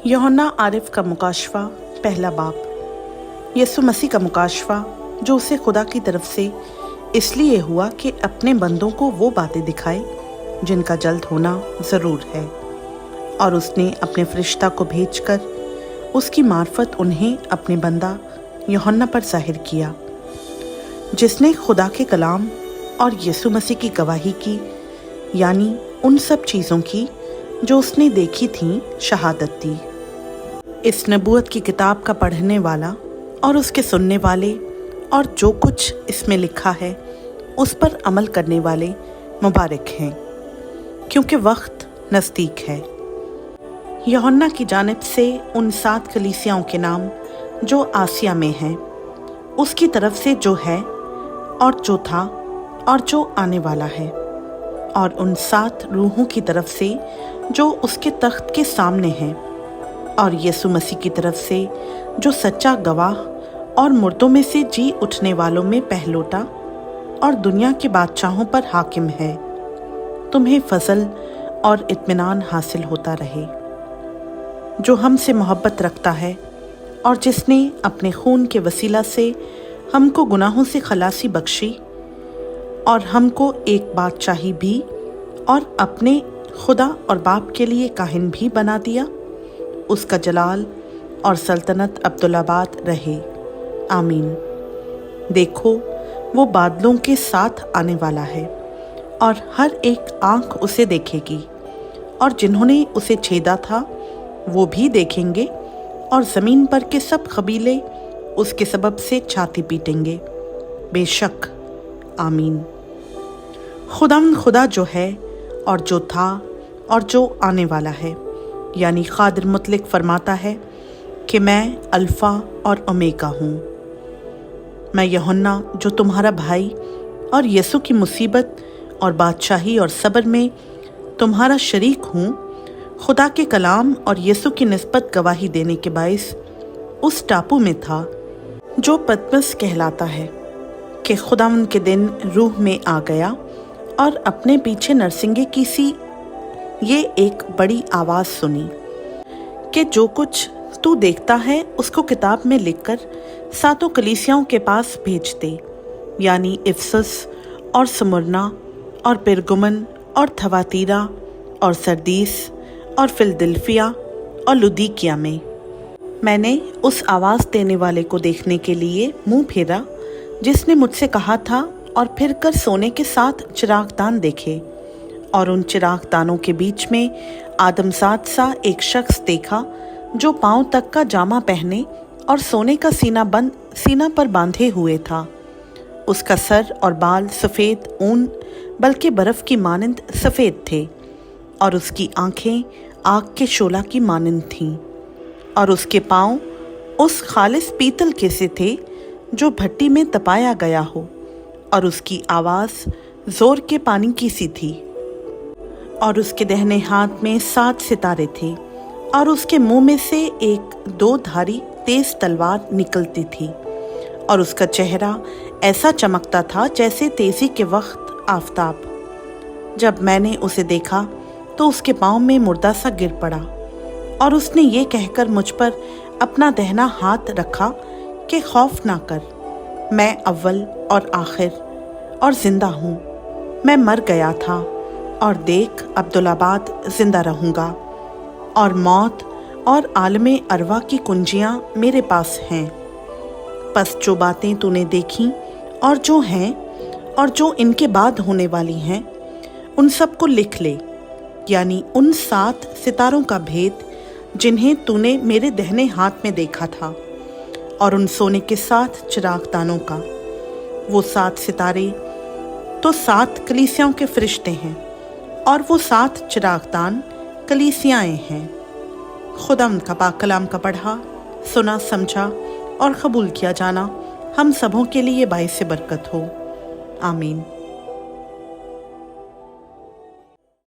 यूहन्ना आरिफ का मुकाशवा, पहला बाब। यीशु मसीह का मुकाशवा जो उसे खुदा की तरफ से इसलिए हुआ कि अपने बंदों को वो बातें दिखाए जिनका जल्द होना ज़रूर है, और उसने अपने फरिश्ता को भेजकर उसकी मार्फत उन्हें अपने बंदा यूहन्ना पर ज़ाहिर किया, जिसने खुदा के कलाम और यीशु मसीह की गवाही की, यानी उन सब चीज़ों की जो उसने देखी थीं, शहादत दी। इस नबूवत की किताब का पढ़ने वाला और उसके सुनने वाले और जो कुछ इसमें लिखा है उस पर अमल करने वाले मुबारक हैं, क्योंकि वक्त नज़दीक है। यूहन्ना की जानिब से उन 7 कलीसियाओं के नाम जो आसिया में हैं, उसकी तरफ से जो है और जो था और जो आने वाला है, और उन 7 रूहों की तरफ से जो उसके तख्त के सामने हैं, और यीशु मसीह की तरफ से जो सच्चा गवाह और मुर्दों में से जी उठने वालों में पहलोटा और दुनिया के बादशाहों पर हाकिम है। तुम्हें फजल और इत्मीनान हासिल होता रहे। जो हमसे मोहब्बत रखता है और जिसने अपने खून के वसीला से हमको गुनाहों से खलासी बख्शी और हमको एक बादशाही भी और अपने खुदा और बाप के लिए काहिन भी बना दिया, उसका जलाल और सल्तनत अब्दुल्लाबाद रहे। आमीन। देखो, वो बादलों के साथ आने वाला है, और हर एक आँख उसे देखेगी, और जिन्होंने उसे छेदा था वो भी देखेंगे, और ज़मीन पर के सब कबीले उसके सबब से छाती पीटेंगे। बेशक। आमीन। खुदा जो है और जो था और जो आने वाला है, यानी क़ादिर मुतलक फरमाता है कि मैं अल्फ़ा और ओमेगा हूँ। मैं यूहन्ना जो तुम्हारा भाई और यीशु की मुसीबत और बादशाही और सब्र में तुम्हारा शरीक हूँ, खुदा के कलाम और यीशु की निस्बत गवाही देने के बाइस उस टापू में था जो पतमस कहलाता है, कि खुदावंद के दिन रूह में आ गया और अपने पीछे नरसिंगे की सी ये एक बड़ी आवाज़ सुनी कि जो कुछ तू देखता है उसको किताब में लिखकर 7 कलीसियाओं के पास भेज दे, यानी इफसस और स्मुरना और पिरगुमन और थवातीरा और सरदीस और फिलदिल्फिया और लुदीकिया में। मैंने उस आवाज़ देने वाले को देखने के लिए मुंह फेरा जिसने मुझसे कहा था, और फिर कर सोने के 7 चिरागदान देखे, और उन चिरागदानों के बीच में आदमजात सा एक शख्स देखा जो पाँव तक का जामा पहने और सोने का सीना पर बांधे हुए था। उसका सर और बाल सफ़ेद ऊन बल्कि बर्फ़ की मानंद सफ़ेद थे, और उसकी आँखें आग के शोला की मानंद थीं, और उसके पाँव उस खालिस पीतल के से थे जो भट्टी में तपाया गया हो, और उसकी आवाज़ ज़ोर के पानी की सी थी, और उसके दाहिने हाथ में 7 सितारे थे, और उसके मुंह में से एक 2 धारी तेज तलवार निकलती थी, और उसका चेहरा ऐसा चमकता था जैसे तेजी के वक्त आफताब। जब मैंने उसे देखा तो उसके पाँव में मुर्दा सा गिर पड़ा, और उसने ये कहकर मुझ पर अपना दाहिना हाथ रखा कि खौफ ना कर, मैं अव्वल और आखिर और ज़िंदा हूँ। मैं मर गया था, और देख अब्दुल्लाबाद ज़िंदा रहूँगा, और मौत और आलमे अरवा की कुंजियाँ मेरे पास हैं। बस जो बातें तूने देखी और जो हैं और जो इनके बाद होने वाली हैं, उन सब को लिख ले, यानी उन 7 सितारों का भेद जिन्हें तूने मेरे दाहिने हाथ में देखा था, और उन सोने के 7 चिरागदानों का। वो 7 सितारे तो 7 कलीसियाओं के फरिश्ते हैं, और वो 7 चिरागदान कलीसियाएँ हैं। खुदावंद का पाक कलाम का पढ़ा, सुना, समझा और कबूल किया जाना हम सबों के लिए बाइस बरकत हो। आमीन।